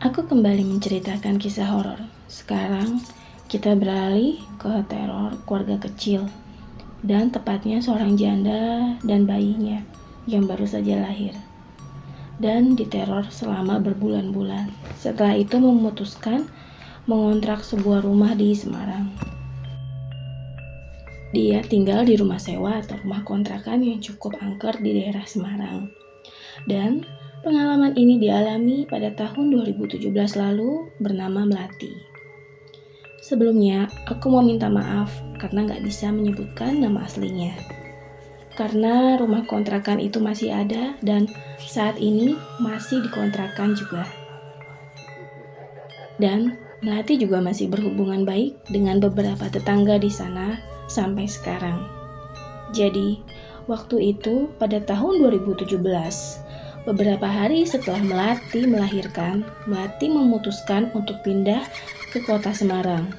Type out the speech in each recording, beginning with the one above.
Aku kembali menceritakan kisah horor. Sekarang kita beralih ke teror keluarga kecil dan tepatnya seorang janda dan bayinya yang baru saja lahir dan diteror selama berbulan-bulan. Setelah itu memutuskan mengontrak sebuah rumah di Semarang. Dia tinggal di rumah sewa atau rumah kontrakan yang cukup angker di daerah Semarang. Dan pengalaman ini dialami pada tahun 2017 lalu bernama Melati. Sebelumnya, aku mau minta maaf karena nggak bisa menyebutkan nama aslinya. Karena rumah kontrakan itu masih ada dan saat ini masih dikontrakan juga. Dan Melati juga masih berhubungan baik dengan beberapa tetangga di sana sampai sekarang. Jadi, waktu itu pada tahun 2017, beberapa hari setelah Melati melahirkan, Melati memutuskan untuk pindah ke kota Semarang.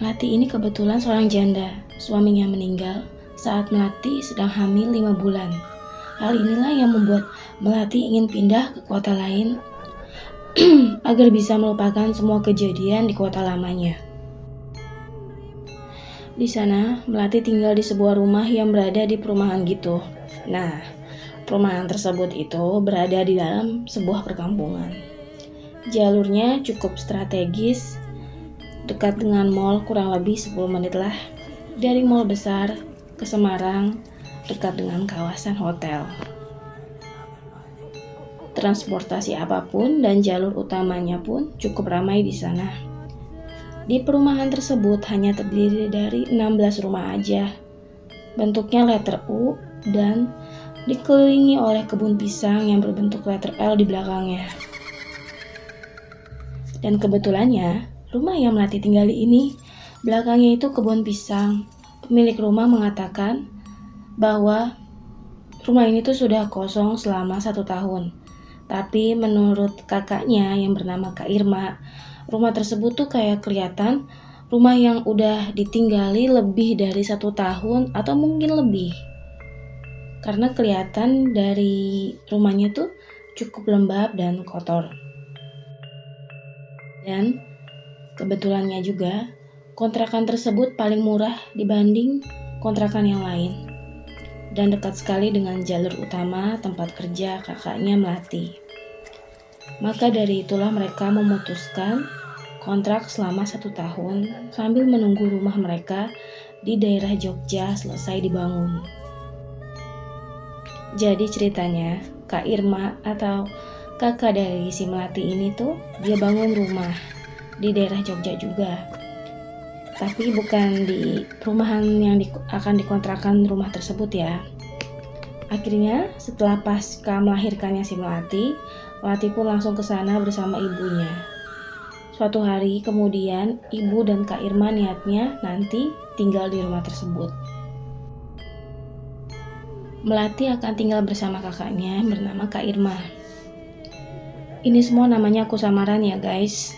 Melati ini kebetulan seorang janda, suaminya meninggal saat Melati sedang hamil 5 bulan. Hal inilah yang membuat Melati ingin pindah ke kota lain agar bisa melupakan semua kejadian di kota lamanya. Di sana, Melati tinggal di sebuah rumah yang berada di perumahan gitu. Nah, perumahan tersebut itu berada di dalam sebuah perkampungan. Jalurnya cukup strategis, dekat dengan mall kurang lebih 10 menit lah. Dari mall besar ke Semarang, dekat dengan kawasan hotel. Transportasi apapun dan jalur utamanya pun cukup ramai di sana. Di perumahan tersebut hanya terdiri dari 16 rumah aja. Bentuknya letter U dan dikelilingi oleh kebun pisang yang berbentuk letter L di belakangnya. Dan kebetulannya, rumah yang Melati tinggali ini, belakangnya itu kebun pisang. Pemilik rumah mengatakan bahwa rumah ini tuh sudah kosong selama 1 tahun. Tapi menurut kakaknya yang bernama Kak Irma, rumah tersebut tuh kayak kelihatan rumah yang udah ditinggali lebih dari 1 tahun atau mungkin lebih. Karena kelihatan dari rumahnya tuh cukup lembab dan kotor. Dan kebetulannya juga kontrakan tersebut paling murah dibanding kontrakan yang lain. Dan dekat sekali dengan jalur utama tempat kerja kakaknya Melati. Maka dari itulah mereka memutuskan kontrak selama 1 tahun sambil menunggu rumah mereka di daerah Jogja selesai dibangun. Jadi ceritanya, Kak Irma atau kakak dari si Melati ini tuh dia bangun rumah di daerah Jogja juga. Tapi bukan di perumahan yang akan dikontrakan rumah tersebut ya. Akhirnya setelah pasca melahirkannya si Melati pun langsung ke sana bersama ibunya. Suatu hari kemudian, ibu dan Kak Irma niatnya nanti tinggal di rumah tersebut. Melati akan tinggal bersama kakaknya bernama Kak Irma. Ini semua namanya aku samaran ya guys.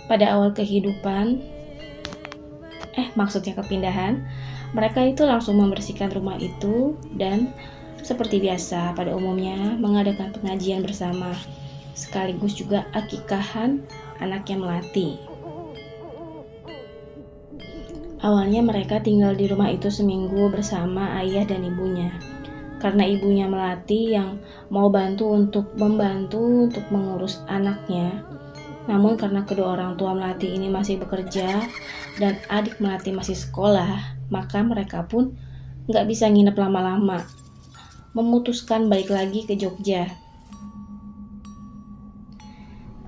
Pada awal kehidupan, maksudnya kepindahan, mereka itu langsung membersihkan rumah itu dan seperti biasa pada umumnya mengadakan pengajian bersama, sekaligus juga akikahan anaknya Melati. Awalnya mereka tinggal di rumah itu seminggu bersama ayah dan ibunya. Karena ibunya Melati yang mau membantu untuk mengurus anaknya. Namun karena kedua orang tua Melati ini masih bekerja dan adik Melati masih sekolah, maka mereka pun nggak bisa nginep lama-lama. Memutuskan balik lagi ke Jogja.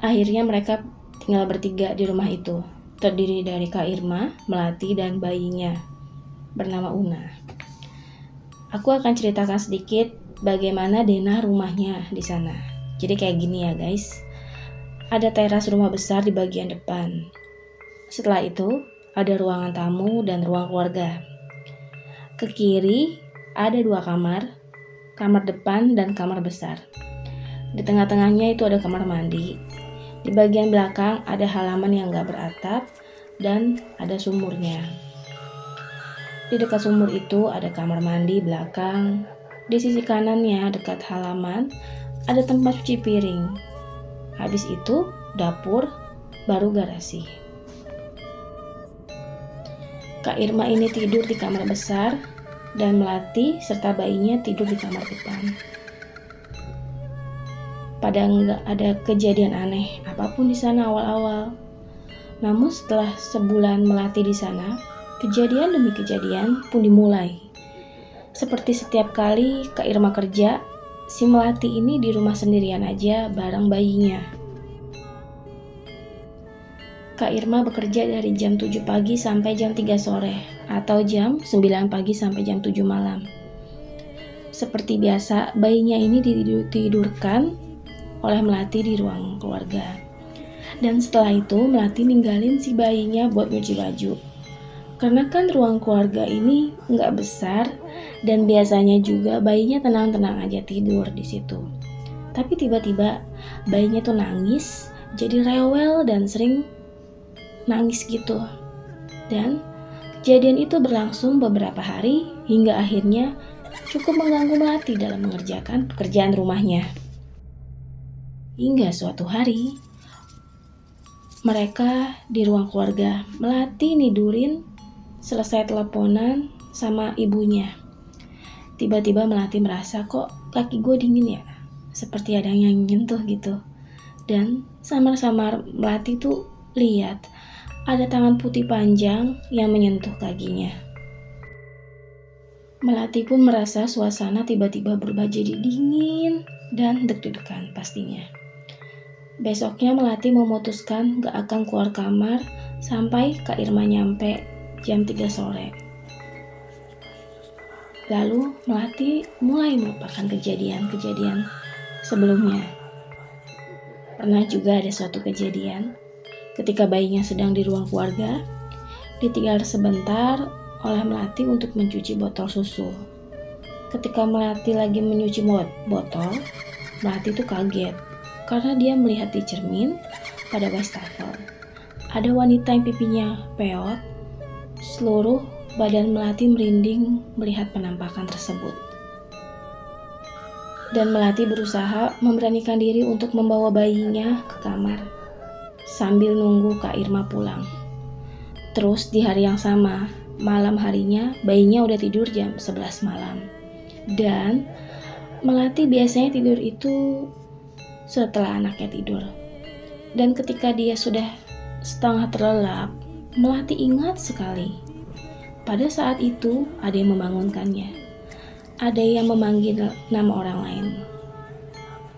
Akhirnya mereka tinggal bertiga di rumah itu, terdiri dari Kak Irma, Melati, dan bayinya bernama Una. Aku akan ceritakan sedikit bagaimana denah rumahnya di sana. Jadi kayak gini ya guys. Ada teras rumah besar di bagian depan. Setelah itu, ada ruangan tamu dan ruang keluarga. Ke kiri ada 2 kamar, kamar depan dan kamar besar. Di tengah-tengahnya itu ada kamar mandi. Di bagian belakang ada halaman yang gak beratap dan ada sumurnya. Di dekat sumur itu ada kamar mandi belakang. Di sisi kanannya dekat halaman ada tempat cuci piring. Habis itu dapur, baru garasi. Kak Irma ini tidur di kamar besar dan Melati serta bayinya tidur di kamar depan. Pada nggak ada kejadian aneh apapun di sana awal-awal. Namun setelah sebulan Melati di sana, kejadian demi kejadian pun dimulai. Seperti setiap kali Kak Irma kerja, si Melati ini di rumah sendirian aja bareng bayinya. Kak Irma bekerja dari jam 7 pagi sampai jam 3 sore atau jam 9 pagi sampai jam 7 malam. Seperti biasa, bayinya ini ditidurkan oleh Melati di ruang keluarga. Dan setelah itu Melati ninggalin si bayinya buat nyuci baju. Karena kan ruang keluarga ini nggak besar dan biasanya juga bayinya tenang-tenang aja tidur di situ. Tapi tiba-tiba bayinya tuh nangis, jadi rewel dan sering nangis gitu. Dan kejadian itu berlangsung beberapa hari hingga akhirnya cukup mengganggu Melati dalam mengerjakan pekerjaan rumahnya. Hingga suatu hari mereka di ruang keluarga, Melati nidurin selesai teleponan sama ibunya. Tiba-tiba Melati merasa kok kaki gue dingin ya, seperti ada yang nyentuh gitu. Dan samar-samar Melati tuh lihat ada tangan putih panjang yang menyentuh kakinya. Melati pun merasa suasana tiba-tiba berubah jadi dingin dan deg-degan pastinya. Besoknya Melati memutuskan gak akan keluar kamar sampai Kak Irma nyampe jam 3 sore. Lalu Melati mulai melupakan kejadian-kejadian sebelumnya. Pernah juga ada suatu kejadian ketika bayinya sedang di ruang keluarga, ditinggal sebentar oleh Melati untuk mencuci botol susu. Ketika Melati lagi menyuci botol, Melati itu kaget karena dia melihat di cermin pada wastafel. Ada wanita yang pipinya peot. Seluruh badan Melati merinding melihat penampakan tersebut. Dan Melati berusaha memberanikan diri untuk membawa bayinya ke kamar sambil nunggu Kak Irma pulang. Terus di hari yang sama, malam harinya bayinya udah tidur jam 11 malam. Dan Melati biasanya tidur itu setelah anaknya tidur. Dan ketika dia sudah setengah terlelap, Melati ingat sekali. Pada saat itu ada yang membangunkannya. Ada yang memanggil nama orang lain.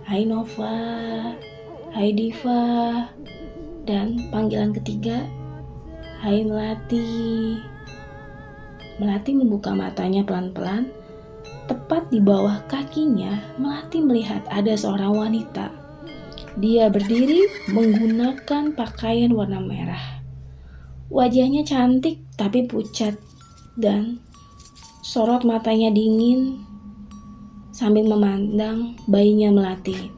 Hai Nova, hai Diva. Dan panggilan ketiga, hai Melati. Melati membuka matanya pelan-pelan. Tepat di bawah kakinya, Melati melihat ada seorang wanita. Dia berdiri menggunakan pakaian warna merah. Wajahnya cantik tapi pucat dan sorot matanya dingin sambil memandang bayinya Melati.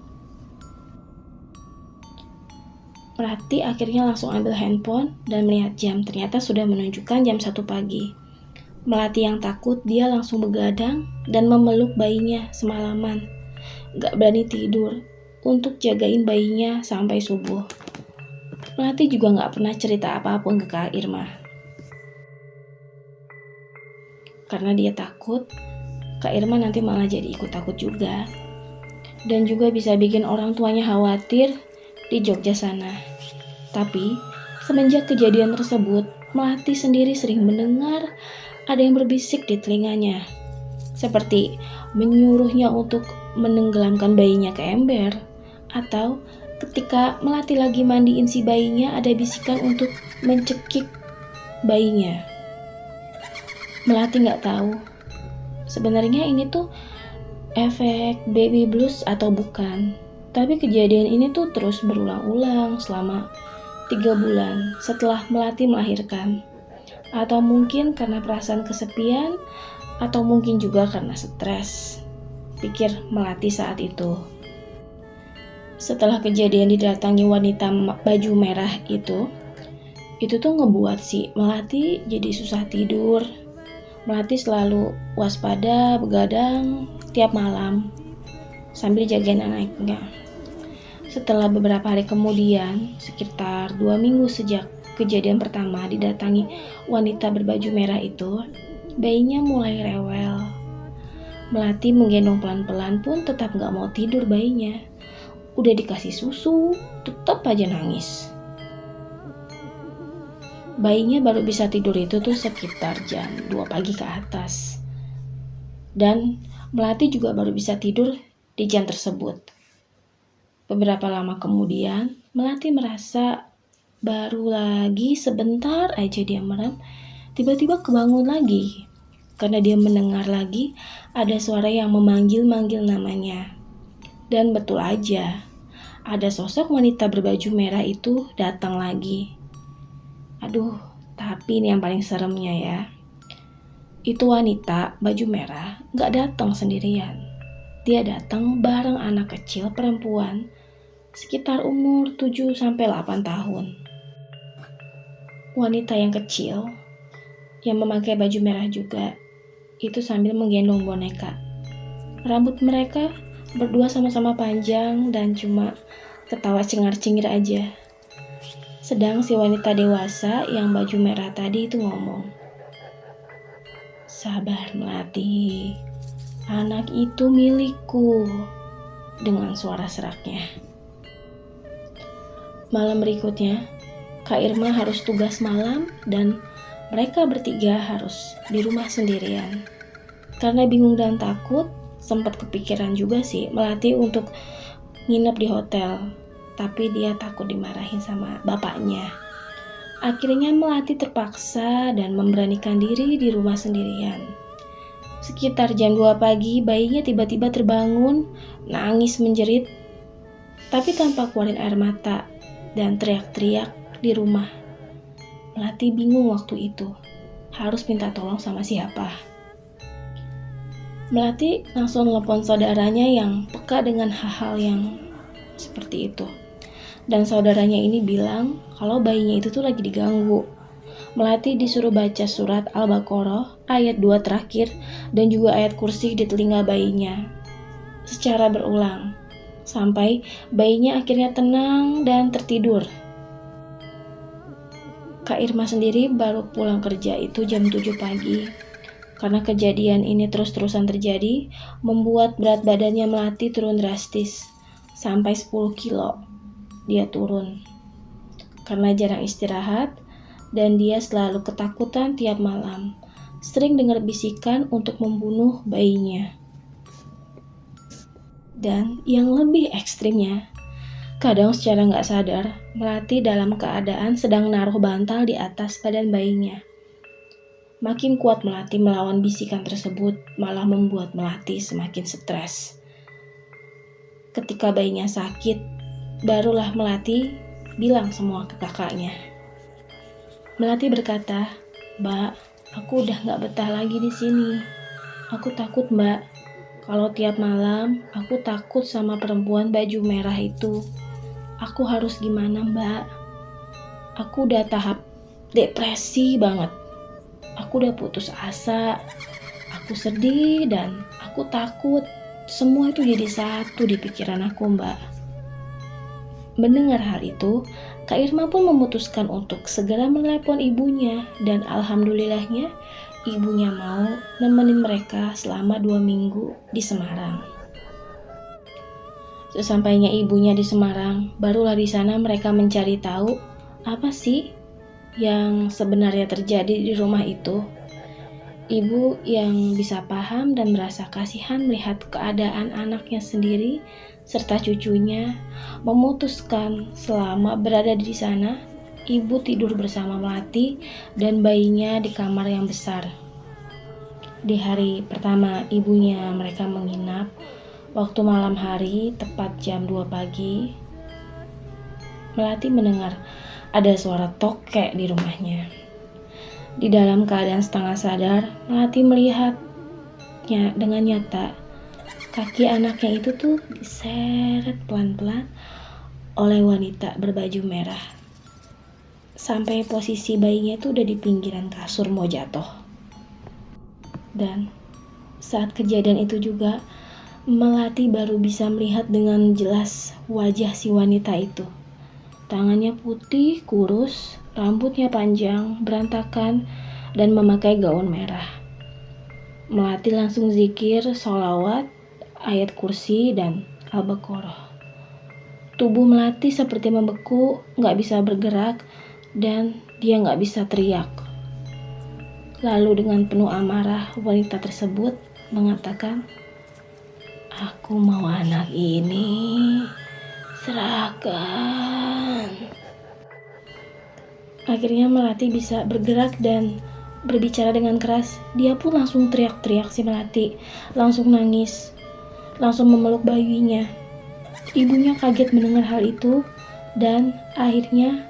Melati akhirnya langsung ambil handphone dan melihat jam. Ternyata sudah menunjukkan jam 1 pagi. Melati yang takut, dia langsung begadang dan memeluk bayinya semalaman. Gak berani tidur untuk jagain bayinya sampai subuh. Melati juga gak pernah cerita apapun ke Kak Irma. Karena dia takut, Kak Irma nanti malah jadi ikut takut juga. Dan juga bisa bikin orang tuanya khawatir di Jogja sana. Tapi semenjak kejadian tersebut, Melati sendiri sering mendengar ada yang berbisik di telinganya. Seperti menyuruhnya untuk menenggelamkan bayinya ke ember. Atau ketika Melati lagi mandiin si bayinya, ada bisikan untuk mencekik bayinya. Melati gak tahu sebenarnya ini tuh efek baby blues atau bukan. Tapi kejadian ini tuh terus berulang-ulang selama 3 bulan setelah Melati melahirkan. Atau mungkin karena perasaan kesepian, atau mungkin juga karena stres, pikir Melati saat itu. Setelah kejadian didatangi wanita baju merah itu tuh ngebuat si Melati jadi susah tidur. Melati selalu waspada, begadang tiap malam. sambil jagain anaknya. Setelah beberapa hari kemudian, sekitar 2 minggu sejak kejadian pertama didatangi wanita berbaju merah itu, bayinya mulai rewel. Melati menggendong pelan-pelan pun tetap gak mau tidur bayinya. Udah dikasih susu, tetap aja nangis. Bayinya baru bisa tidur itu tuh sekitar jam 2 pagi ke atas. Dan Melati juga baru bisa tidur di jam tersebut. Beberapa lama kemudian, Melati merasa baru lagi sebentar aja dia merem, tiba-tiba kebangun lagi. Karena dia mendengar lagi ada suara yang memanggil-manggil namanya. Dan betul aja, ada sosok wanita berbaju merah itu datang lagi. Aduh, tapi ini yang paling seremnya ya. Itu wanita baju merah gak datang sendirian. Dia datang bareng anak kecil perempuan sekitar umur 7-8 tahun. Wanita yang kecil yang memakai baju merah juga itu sambil menggendong boneka. Rambut mereka berdua sama-sama panjang dan cuma ketawa cengar-cengir aja. Sedang si wanita dewasa yang baju merah tadi itu ngomong, "Sabar Melati, anak itu milikku," dengan suara seraknya. Malam berikutnya, Kak Irma harus tugas malam dan mereka bertiga harus di rumah sendirian. Karena bingung dan takut, sempat kepikiran juga sih Melati untuk nginep di hotel. Tapi dia takut dimarahin sama bapaknya. Akhirnya Melati terpaksa dan memberanikan diri di rumah sendirian. Sekitar jam 2 pagi, bayinya tiba-tiba terbangun, nangis menjerit, tapi tanpa keluarin air mata dan teriak-teriak di rumah. Melati bingung waktu itu, harus minta tolong sama siapa. Melati langsung telepon saudaranya yang peka dengan hal-hal yang seperti itu. Dan saudaranya ini bilang kalau bayinya itu tuh lagi diganggu. Melati disuruh baca surat Al-Baqarah ayat 2 terakhir dan juga ayat kursi di telinga bayinya secara berulang sampai bayinya akhirnya tenang dan tertidur. Kak Irma sendiri baru pulang kerja itu jam 7 pagi. Karena kejadian ini terus-terusan terjadi, membuat berat badannya Melati turun drastis, sampai 10 kilo dia turun. Karena jarang istirahat, dan dia selalu ketakutan tiap malam, sering dengar bisikan untuk membunuh bayinya. Dan yang lebih ekstrimnya, kadang secara gak sadar, Melati dalam keadaan sedang naruh bantal di atas badan bayinya. Makin kuat Melati melawan bisikan tersebut, malah membuat Melati semakin stres. Ketika bayinya sakit, barulah Melati bilang semua ke kakaknya. Melati berkata, "Mbak, aku udah gak betah lagi di sini. Aku takut, Mbak. Kalau tiap malam, aku takut sama perempuan baju merah itu. Aku harus gimana, Mbak? Aku udah tahap depresi banget. Aku udah putus asa, aku sedih dan aku takut. Semua itu jadi satu di pikiran aku, Mbak." Mendengar hal itu, Kak Irma pun memutuskan untuk segera menelepon ibunya dan alhamdulillahnya ibunya mau nemenin mereka selama 2 minggu di Semarang. Sesampainya ibunya di Semarang, barulah di sana mereka mencari tahu apa sih yang sebenarnya terjadi di rumah itu. Ibu yang bisa paham dan merasa kasihan melihat keadaan anaknya sendiri serta cucunya memutuskan selama berada di sana, ibu tidur bersama Melati dan bayinya di kamar yang besar. Di hari pertama ibunya mereka menginap, waktu malam hari tepat jam 2 pagi, Melati mendengar ada suara tokek di rumahnya. Di dalam keadaan setengah sadar, Melati melihatnya dengan nyata. Kaki anaknya itu tuh diseret pelan-pelan oleh wanita berbaju merah. Sampai posisi bayinya tuh udah di pinggiran kasur mau jatuh. Dan saat kejadian itu juga, Melati baru bisa melihat dengan jelas wajah si wanita itu. Tangannya putih, kurus, rambutnya panjang, berantakan, dan memakai gaun merah. Melati langsung zikir, sholawat, ayat kursi, dan al-baqarah. Tubuh Melati seperti membeku, gak bisa bergerak, dan dia gak bisa teriak. Lalu dengan penuh amarah, wanita tersebut mengatakan, "Aku mau anak ini, serahkan." Akhirnya Melati bisa bergerak dan berbicara dengan keras. Dia pun langsung teriak-teriak, si Melati langsung nangis, langsung memeluk bayinya. Ibunya kaget mendengar hal itu dan akhirnya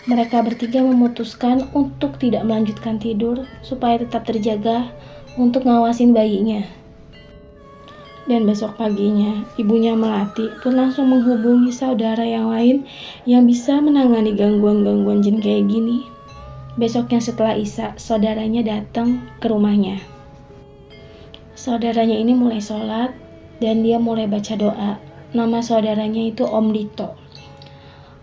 mereka bertiga memutuskan untuk tidak melanjutkan tidur supaya tetap terjaga untuk ngawasin bayinya. Dan besok paginya, ibunya Melati pun langsung menghubungi saudara yang lain yang bisa menangani gangguan-gangguan jin kayak gini. Besoknya setelah Isya, saudaranya datang ke rumahnya. Saudaranya ini mulai sholat dan dia mulai baca doa. Nama saudaranya itu Om Dito.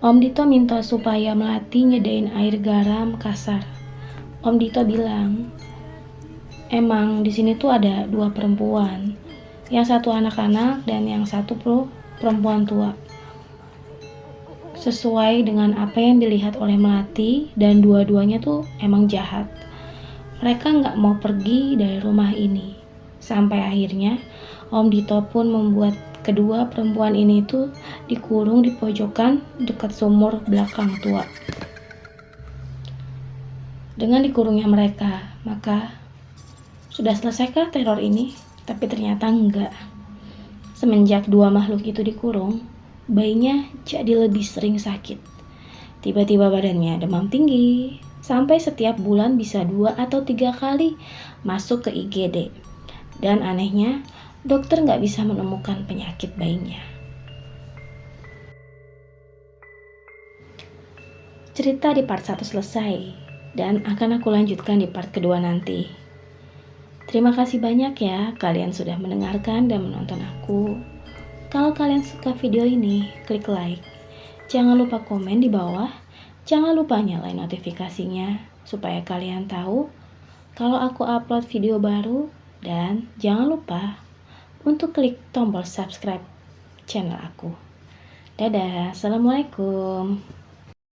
Om Dito minta supaya Melati nyedain air garam kasar. Om Dito bilang, emang di sini tuh ada 2 perempuan. Yang satu anak-anak dan yang satu perempuan tua. Sesuai dengan apa yang dilihat oleh Melati dan dua-duanya tuh emang jahat. Mereka nggak mau pergi dari rumah ini. Sampai akhirnya Om Dito pun membuat kedua perempuan ini tuh dikurung di pojokan dekat sumur belakang tua. Dengan dikurungnya mereka, maka sudah selesaikah teror ini? Tapi ternyata enggak. Semenjak dua makhluk itu dikurung, bayinya jadi lebih sering sakit. Tiba-tiba badannya demam tinggi, sampai setiap bulan bisa 2 atau 3 kali masuk ke IGD. Dan anehnya, dokter nggak bisa menemukan penyakit bayinya. Cerita di part 1 selesai, dan akan aku lanjutkan di part kedua nanti. Terima kasih banyak ya kalian sudah mendengarkan dan menonton aku. Kalau kalian suka video ini, klik like. Jangan lupa komen di bawah. Jangan lupa nyalain notifikasinya supaya kalian tahu kalau aku upload video baru. Dan jangan lupa untuk klik tombol subscribe channel aku. Dadah, assalamualaikum.